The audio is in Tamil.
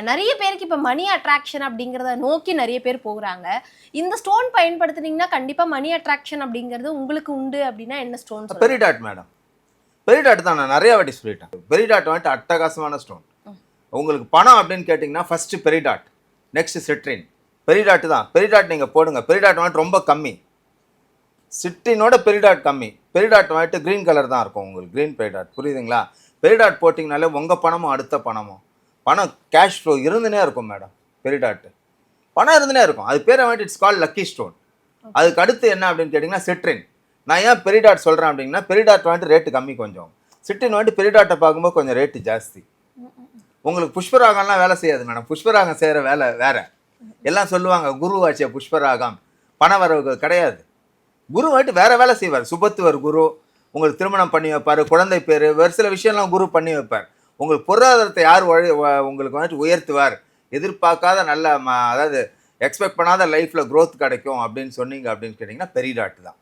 நிறைய பேருக்கு இப்போ மணி அட்ராக்ஷன் அப்படிங்கிறத நோக்கி நிறைய பேர் போகிறாங்க. இந்த ஸ்டோன் பயன்படுத்துனீங்கன்னா கண்டிப்பா மணி அட்ராக்ஷன் அப்படிங்கிறது உங்களுக்கு உண்டு அப்படின்னா என்ன ஸ்டோன்? Peridot madam. பெரிடாட் தான் நான் நிறைய வாட்டி சொல்லிட்டேன். பெரிடாட் வந்துட்டு அட்டகாசமான ஸ்டோன். உங்களுக்கு பணம் அப்படின்னு கேட்டிங்கன்னா first peridot, next citrine. Peridot தான். பெரிடாட் நீங்கள் போடுங்க. பெரிடாட் வந்துட்டு ரொம்ப கம்மி, சிட்ரினோட பெரிடாட் கம்மி. பெரிடாட் வந்துட்டு க்ரீன் கலர் தான் இருக்கும் உங்களுக்கு, க்ரீன் பெரிடாட். புரியுதுங்களா? பெரிடாட் போட்டிங்கனாலே உங்கள் பணமும் அடுத்த பணமும் பணம் கேஷ் ஃப்ளோ இருந்துனே இருக்கும் மேடம். பெரிடாட்டு பணம் இருந்துனே இருக்கும். அது பேரை வந்துட்டு இட்ஸ் கால் லக்கி ஸ்டோன். அதுக்கு அடுத்து என்ன அப்படின்னு கேட்டிங்கன்னா சிட்ரின். நான் ஏன் பெரிடாட் சொல்கிறேன் அப்படின்னா, பெரிடாட் வந்துட்டு ரேட்டு கம்மி கொஞ்சம், சிட்ரின் வந்துட்டு பெரிடாட்டை பார்க்கும்போது கொஞ்சம் ரேட்டு ஜாஸ்தி. உங்களுக்கு புஷ்பராகம்லாம் வேலை செய்யாது மேடம். புஷ்பராகம் செய்கிற வேலை வேறு. எல்லாம் சொல்லுவாங்க குருவாச்சிய புஷ்பராகம் பணவரவு கிடையாது. குரு வந்துட்டு வேறு வேலை செய்வார். சுபத்துவர் குரு உங்களுக்கு திருமணம் பண்ணி வைப்பார், குழந்தை பேர், வேறு சில விஷயம்லாம் குரு பண்ணி வைப்பார். உங்களுக்கு பொருளாதாரத்தை யார் உங்களுக்கு வந்துட்டு உயர்த்துவார், எதிர்பார்க்காத நல்ல அதாவது எக்ஸ்பெக்ட் பண்ணாத லைஃப்பில் க்ரோத் கிடைக்கும் அப்படின்னு சொன்னீங்க அப்படின்னு கேட்டிங்கன்னா பெரிடாட்டு தான்.